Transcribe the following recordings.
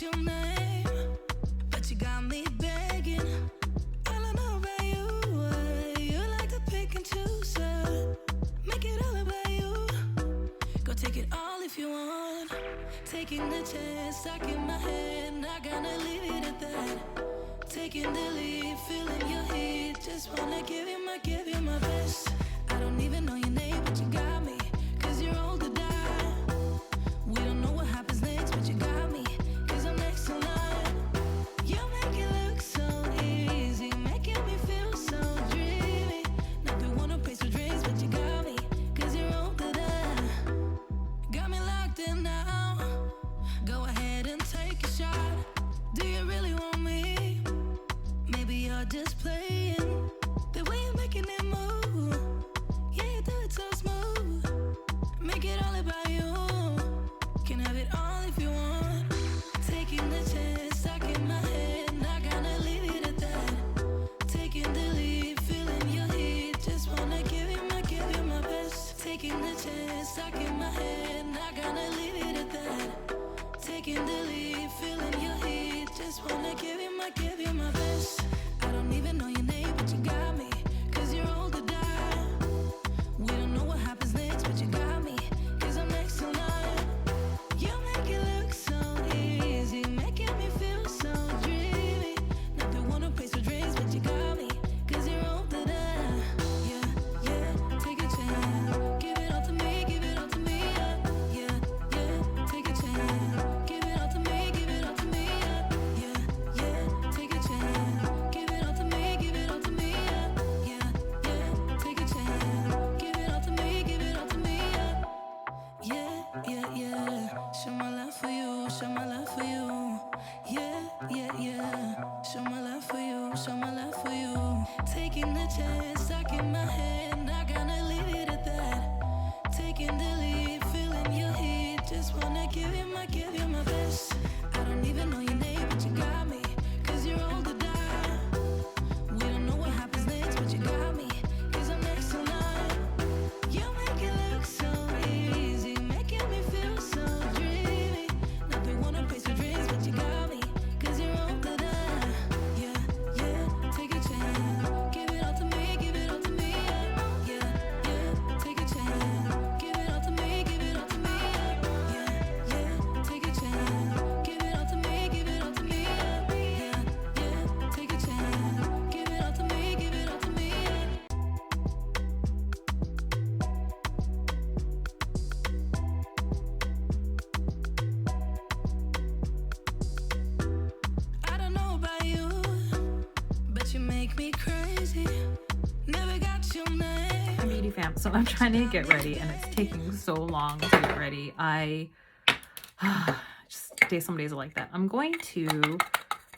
your name, but you got me begging. All I know about you, you like to pick and choose. Make it all about you. Go take it all if you want. Taking the chance, stuck in my head, not gonna leave it at that. Taking the lead, feeling your heat. Just wanna give you my best. I don't even know your name, but you got me. Cause you're old to die. We don't know what happens next, but you got me. Cause I'm next in line. You make it look so easy, making me feel so dreamy. Not the one who pays for drinks, but you got me. Cause you're old to die. Got me locked in now. Go ahead and take a shot. Do you really want me? Maybe you're just playing. The way you're making it move. Yeah, you do it so smooth. Make it all about you. Can have it all if you want. Taking the chance, stuck in my head, not gonna leave it at that. Taking the lead, feeling your heat. Just wanna give you my best. Taking the chance, stuck in my head, not gonna leave it at that. Taking the lead, feeling your heat. Just wanna give you my best. I don't even know your name, but you got me. Cause you're old to die. We don't know what happens next, but you got me. Cause I'm next in line. You make it look so easy, making me feel so dreamy. Not the one who pays for drinks, but you got me. Cause you're old to die. Yeah, yeah, take a chance. Give it all to me, give it all to me. Yeah, yeah, take a chance. Give it all to me, give it all to me. Yeah, yeah, take a chance. Give it all to me, give it all to me. Yeah, yeah, take a chance. Give it all to me, give it all to me. Yeah, yeah, yeah. Show my love for you, show my love for you. Yeah, yeah, yeah. Show my love for you, show my love for you. Taking the chance, stuck in my head, not gonna leave it at that. Taking the lead, feeling your heat. Just wanna give you my best. I don't even know your name, but you got me. Cause you're old to die. We don't know what happens next, but you got me. Cause I'm next in line. You make it look so easy, making me feel so dreamy. Not the one who pays for drinks, but you got me. Cause you're old to die. Yeah, yeah, take a chance. Give it all to me, give it all to me. Yeah, yeah, take a chance. Give it all to me, give it all to me. Yeah, yeah, take a chance. Give it all to me, give it all to me. Yeah, yeah, take a chance. Give it all to me, give it all to me. I don't know about you, but you make me crazy. Never got your name. Hi beauty fam, so I'm trying to get ready and it's taking so long to get ready. Some days are like that. I'm going to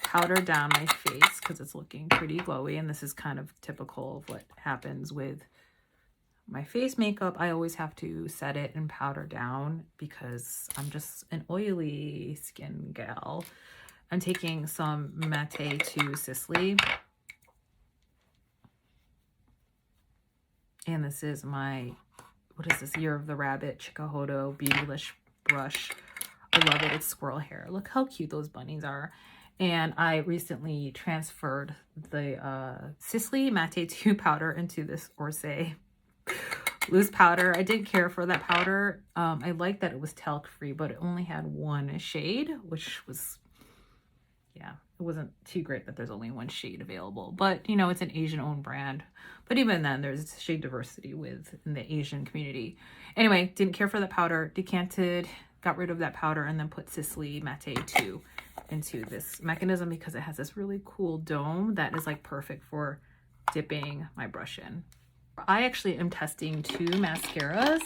powder down my face because it's looking pretty glowy, and this is kind of typical of what happens with my face makeup. I always have to set it and powder down because I'm just an oily skin gal. I'm taking some Matte to Sisley. And this is my, what is this, Year of the Rabbit Chikuhodo Beautylish brush. I love it. It's squirrel hair. Look how cute those bunnies are. And I recently transferred the Sisley Matte 2 powder into this Orsay loose powder. I didn't care for that powder. I liked that it was talc free, but it only had one shade, which was, yeah, it wasn't too great that there's only one shade available. But, you know, it's an Asian owned brand. But even then, there's shade diversity in the Asian community. Anyway, didn't care for that powder, decanted, got rid of that powder, and then put Sisley Matte 2 into this mechanism because it has this really cool dome that is like perfect for dipping my brush in. I actually am testing 2 mascaras,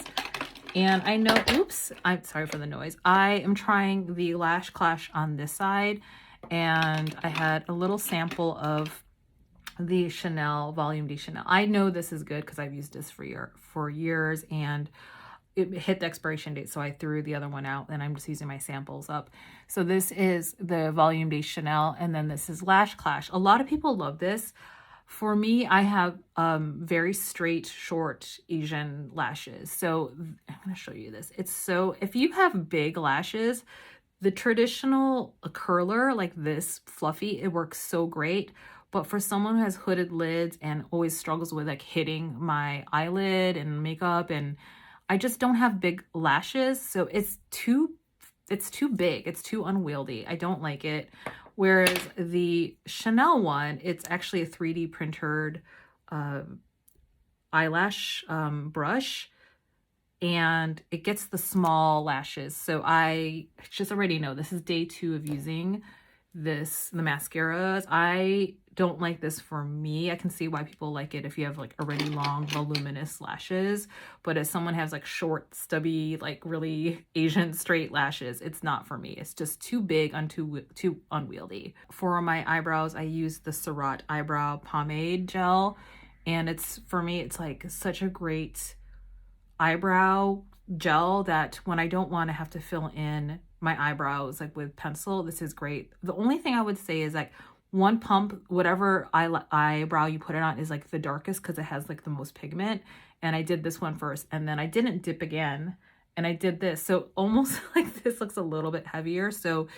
and I know, oops, I'm sorry for the noise. I am trying the Lash Clash on this side, and I had a little sample of the Chanel Volume D Chanel. I know this is good because I've used this for years, and it hit the expiration date, so I threw the other one out, and I'm just using my samples up. So this is the Volume D Chanel, and then this is Lash Clash. A lot of people love this. For me, I have very straight, short Asian lashes. So I'm going to show you this. It's so, if you have big lashes, The traditional curler like this, fluffy, it works so great. But for someone who has hooded lids and always struggles with like hitting my eyelid and makeup, and I just don't have big lashes, so it's too big, it's too unwieldy. I don't like it. Whereas the Chanel one, it's actually a 3D printed eyelash brush, and it gets the small lashes. So I just already know this is day 2 of using this, the mascaras. I don't like this for me. I can see why people like it if you have like already long voluminous lashes, but as someone has like short stubby like really Asian straight lashes, it's not for me. It's just too big and too unwieldy. For my eyebrows, I use the SURRAT eyebrow pomade gel, and it's, for me, it's like such a great eyebrow gel that when I don't want to have to fill in my eyebrows like with pencil, this is great. The only thing I would say is like one pump, whatever eyebrow you put it on is like the darkest because it has like the most pigment. And I did this one first, and then I didn't dip again, and I did this. So almost like this looks a little bit heavier. So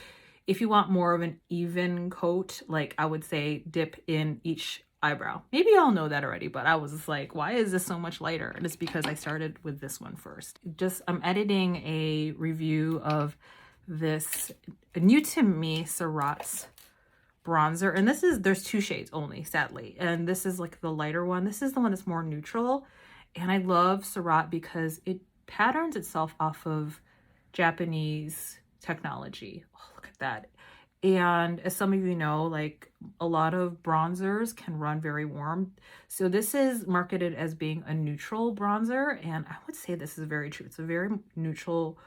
if you want more of an even coat, like I would say dip in each eyebrow. Maybe y'all know that already, but I was just like, why is this so much lighter? And it's because I started with this one first. I'm editing a review of this new to me SURRAT's bronzer, and there's 2 shades only, sadly, and this is like the lighter one. This is the one that's more neutral, and I love SURRAT because it patterns itself off of Japanese technology. Oh, look at that. And as some of you know, like a lot of bronzers can run very warm. So this is marketed as being a neutral bronzer, and I would say this is very true. It's a very neutral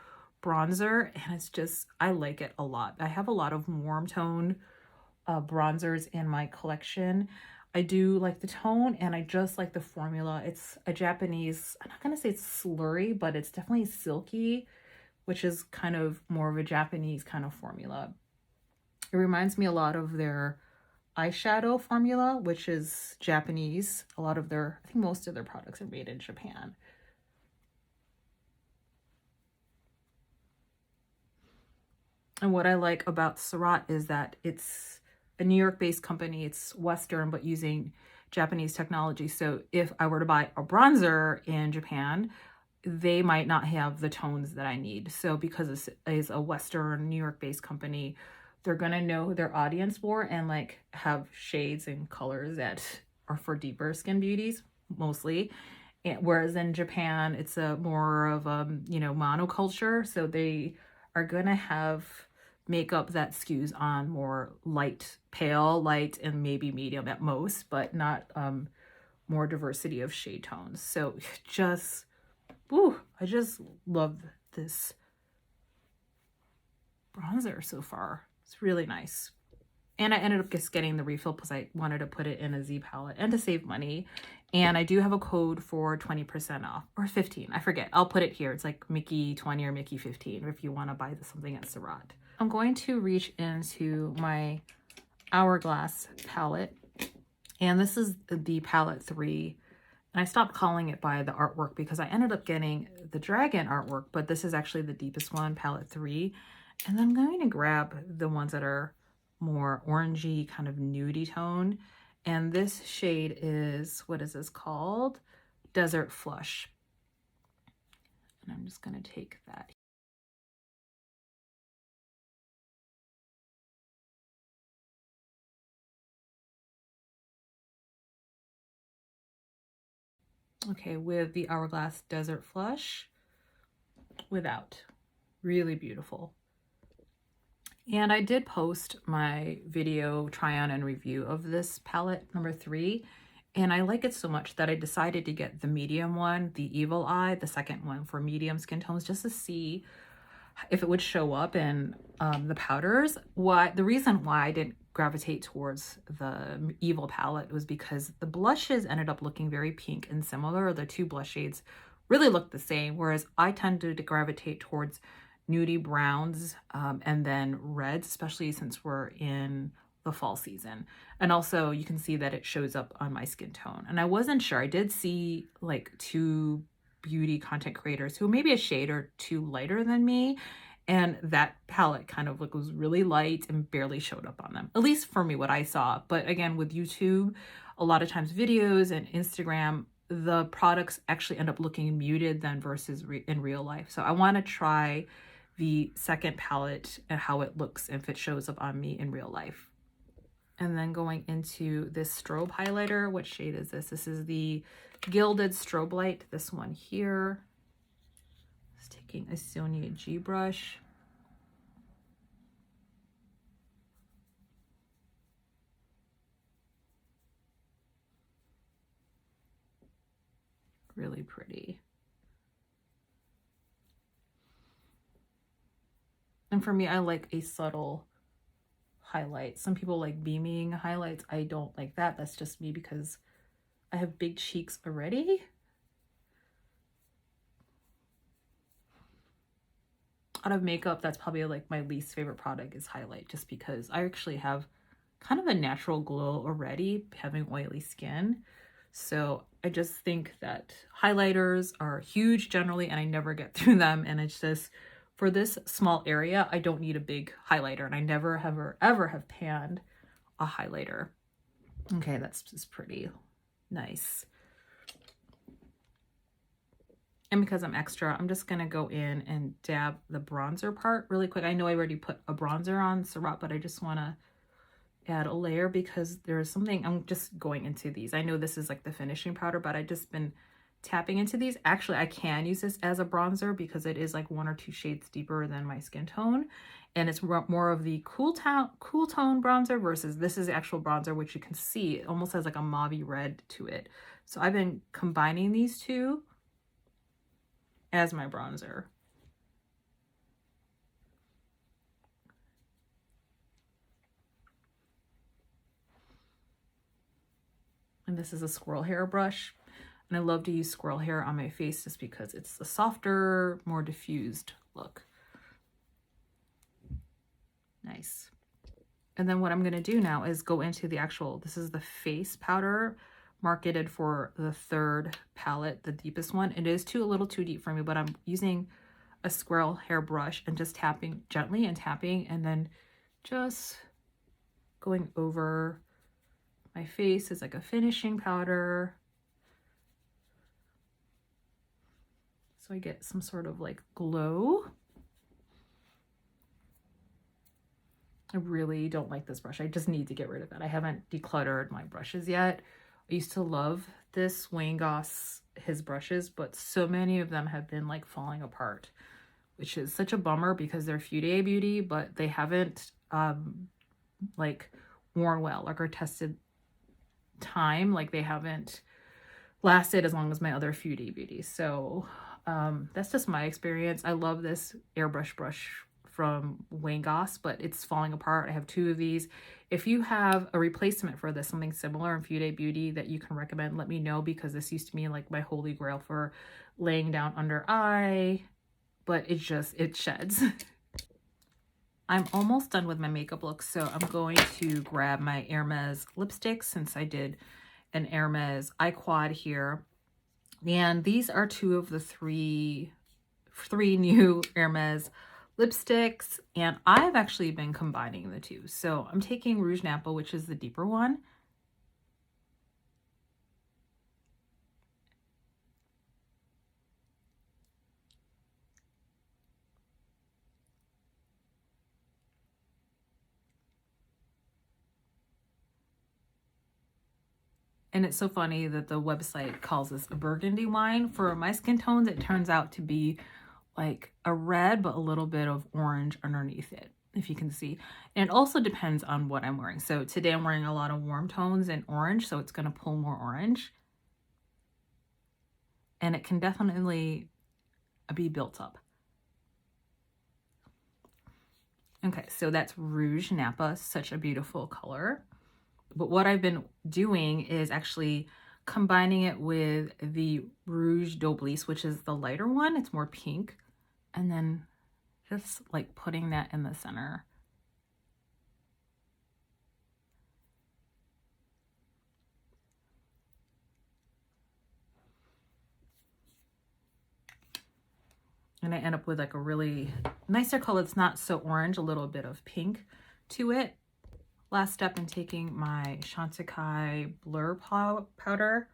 bronzer, and it's just, I like it a lot. I have a lot of warm tone bronzers in my collection. I do like the tone, and I just like the formula. It's a Japanese, I'm not gonna say it's slurry, but it's definitely silky, which is kind of more of a Japanese kind of formula. It reminds me a lot of their eyeshadow formula, which is Japanese. A lot of their, I think most of their products are made in Japan. And what I like about SURRAT is that it's a New York-based company. It's Western, but using Japanese technology. So if I were to buy a bronzer in Japan, they might not have the tones that I need. So because this is a Western, New York-based company, they're gonna know their audience more and like have shades and colors that are for deeper skin beauties mostly. And whereas in Japan, it's a more of a, you know, monoculture. So they are gonna have makeup that skews on more light, pale, light, and maybe medium at most, but not more diversity of shade tones. So just, ooh, I just love this bronzer so far. It's really nice. And I ended up just getting the refill because I wanted to put it in a Z palette and to save money. And I do have a code for 20% off, or 15, I forget. I'll put it here. It's like Miki20 or Miki15 if you want to buy something at SURRAT. I'm going to reach into my Hourglass palette, and this is the palette 3. And I stopped calling it by the artwork because I ended up getting the dragon artwork, but this is actually the deepest one, palette 3. And I'm going to grab the ones that are more orangey, kind of nudie tone. And this shade is, what is this called? Desert Flush. And I'm just going to take that. Okay, with the Hourglass Desert Flush, without. Really beautiful. And I did post my video try on and review of this palette number 3, and I like it so much that I decided to get the medium one, the Evil Eye, the second one for medium skin tones, just to see if it would show up in the powders. The reason why I didn't gravitate towards the Evil palette was because the blushes ended up looking very pink and similar. The 2 blush shades really look the same, whereas I tended to gravitate towards nudie browns and then reds, especially since we're in the fall season. And also you can see that it shows up on my skin tone. And I wasn't sure. I did see like 2 beauty content creators who maybe a shade or 2 lighter than me, And that palette kind of was really light and barely showed up on them, at least for me, what I saw. But again, with YouTube, a lot of times videos and Instagram, the products actually end up looking muted then versus in real life. So I want to try the second palette and how it looks if it shows up on me in real life. And then going into this strobe highlighter, what shade is this? This is the Gilded Strobe Light, this one here. Just taking a Sonia G brush. Really pretty. And for me, I like a subtle highlight. Some people like beaming highlights. I don't like that. That's just me because I have big cheeks already. Out of makeup, that's probably like my least favorite product is highlight, just because I actually have kind of a natural glow already, having oily skin. So I just think that highlighters are huge generally, and I never get through them. And it's just, for this small area, I don't need a big highlighter, and I never ever have panned a highlighter. Okay, that's just pretty nice. And because I'm extra, I'm just gonna go in and dab the bronzer part really quick. I know I already put a bronzer on SURRAT, but I just wanna add a layer because there's something, I'm just going into these. I know this is like the finishing powder, but I just been tapping into these. Actually, I can use this as a bronzer because it is like 1 or 2 shades deeper than my skin tone. And it's more of the cool tone bronzer versus this is actual bronzer, which you can see it almost has like a mauve red to it. So I've been combining these two as my bronzer. And this is a squirrel hair brush. And I love to use squirrel hair on my face just because it's a softer, more diffused look. This. And then what I'm going to do now is go into the actual, this is the face powder marketed for the third palette, the deepest one. It is a little too deep for me, but I'm using a squirrel hair brush and just tapping gently and tapping, and then just going over my face as like a finishing powder. So I get some sort of like glow. I really don't like this brush. I just need to get rid of it. I haven't decluttered my brushes yet. I used to love this Wayne Goss, his brushes, but so many of them have been like falling apart, which is such a bummer because they're Fluide Beauty, but they haven't like worn well, like or tested time. Like they haven't lasted as long as my other Fluide Beauties. So that's just my experience. I love this airbrush brush from Wayne Goss, but it's falling apart. I have 2 of these. If you have a replacement for this, something similar in Fluide Beauty that you can recommend, let me know, because this used to be like my holy grail for laying down under eye, but it sheds. I'm almost done with my makeup look, so I'm going to grab my HERMÈS lipstick since I did an HERMÈS eye quad here. And these are 2 of the three new HERMÈS lipsticks, and I've actually been combining the 2. So I'm taking Rouge Napa, which is the deeper one, and it's so funny that the website calls this a burgundy wine. For my skin tones, it turns out to be like a red, but a little bit of orange underneath it, if you can see. And it also depends on what I'm wearing. So today I'm wearing a lot of warm tones and orange, so it's going to pull more orange. And it can definitely be built up. Okay, so that's Rouge Napa, such a beautiful color. But what I've been doing is actually combining it with the Rouge d'Oblis, which is the lighter one. It's more pink. And then just like putting that in the center. And I end up with like a really nicer color. It's not so orange, a little bit of pink to it. Last step in taking my Chantecaille blur powder.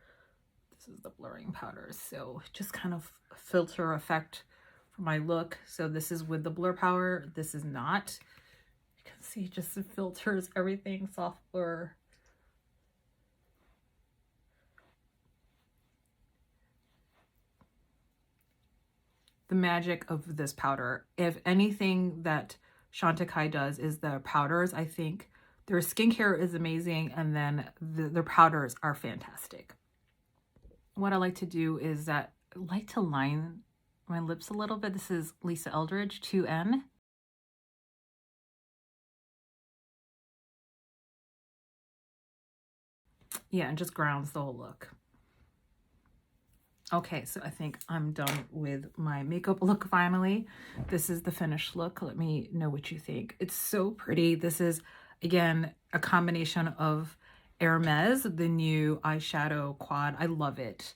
This is the blurring powder. So just kind of filter effect for my look. So this is with the blur powder. This is not. You can see just it filters everything, soft blur. The magic of this powder, if anything that Chantecaille does is their powders. I think their skincare is amazing, and then their powders are fantastic. What I like to do is that I like to line my lips a little bit. This is Lisa Eldridge 2N. Yeah, and just grounds the whole look. Okay, so I think I'm done with my makeup look finally. This is the finished look. Let me know what you think. It's so pretty. This is, again, a combination of HERMÈS, the new eyeshadow quad. I love it.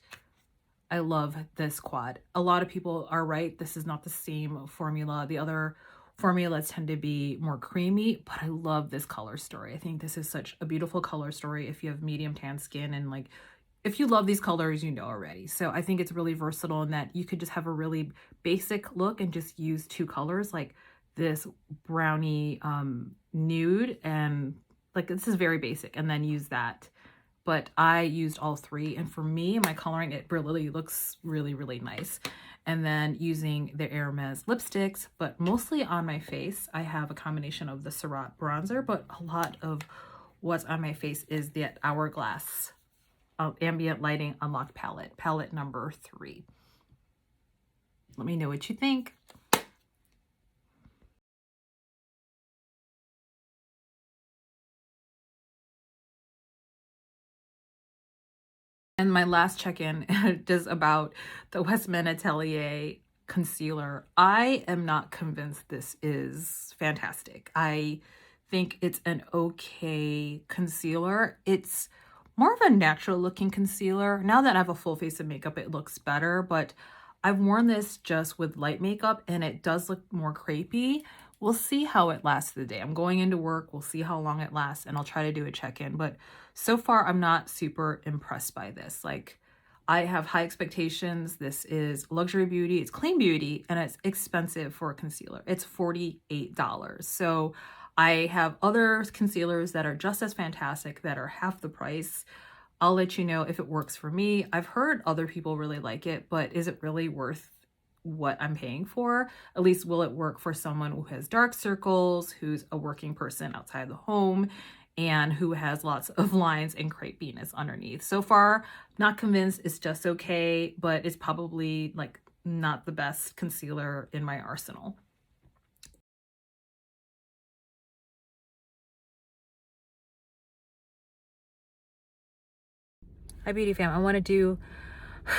I love this quad. A lot of people are right. This is not the same formula. The other formulas tend to be more creamy, but I love this color story. I think this is such a beautiful color story if you have medium tan skin, and like, if you love these colors, you know already. So I think it's really versatile in that you could just have a really basic look and just use two colors, like this brownie nude, and like this is very basic, and then use that. But I used all three, and for me, my coloring, it really looks really, really nice. And then using the HERMÈS lipsticks, but mostly on my face, I have a combination of the SURRAT bronzer, but a lot of what's on my face is the Hourglass Ambient Lighting Unlocked palette number 3. Let me know what you think. And my last check-in is about the Westman Atelier concealer. I am not convinced this is fantastic. I think it's an okay concealer. It's more of a natural looking concealer. Now that I have a full face of makeup, it looks better, but I've worn this just with light makeup and it does look more crepey. We'll see how it lasts the day. I'm going into work. We'll see how long it lasts, and I'll try to do a check-in. But so far, I'm not super impressed by this. Like, I have high expectations. This is luxury beauty. It's clean beauty, and it's expensive for a concealer. It's $48. So I have other concealers that are just as fantastic that are half the price. I'll let you know if it works for me. I've heard other people really like it, but is it really worth what I'm paying for? At least will it work for someone who has dark circles, who's a working person outside the home, and who has lots of lines and crepiness underneath? So far, not convinced. It's just okay, but it's probably like not the best concealer in my arsenal. Hi Beauty Fam, I want to do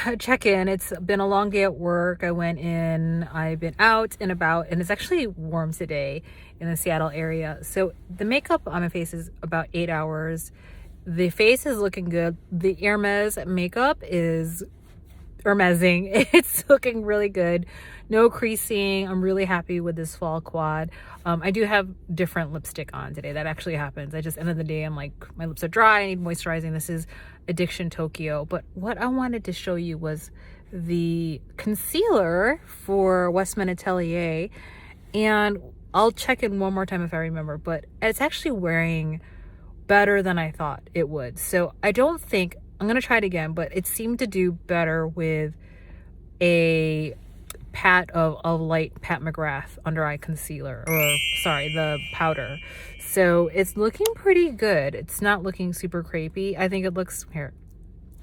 a check-in. It's been a long day at work. I went in, I've been out and about, and it's actually warm today in the Seattle area. So the makeup on my face is about 8 hours. The face is looking good. The HERMÈS makeup is Hermèsing. It's looking really good. No creasing. I'm really happy with this fall quad. I do have different lipstick on today. That actually happens. I just, end of the day, I'm like, my lips are dry. I need moisturizing. This is Addiction Tokyo. But what I wanted to show you was the concealer for Westman Atelier. And I'll check in one more time if I remember. But it's actually wearing better than I thought it would. So I don't think, I'm going to try it again, but it seemed to do better with a pat of light Pat McGrath under eye concealer, or sorry, the powder. So it's looking pretty good. It's not looking super crepey. I think it looks, here,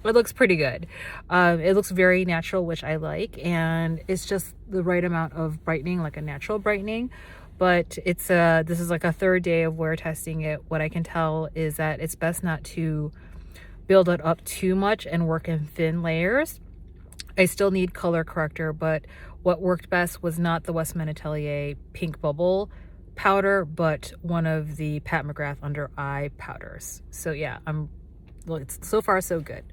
it looks pretty good. It looks very natural, which I like, and it's just the right amount of brightening, like a natural brightening. But it's this is like a third day of wear testing it. What I can tell is that it's best not to build it up too much and work in thin layers. I still need color corrector, but what worked best was not the Westman Atelier Pink Bubble powder, but one of the Pat McGrath under eye powders. So yeah, it's so far so good.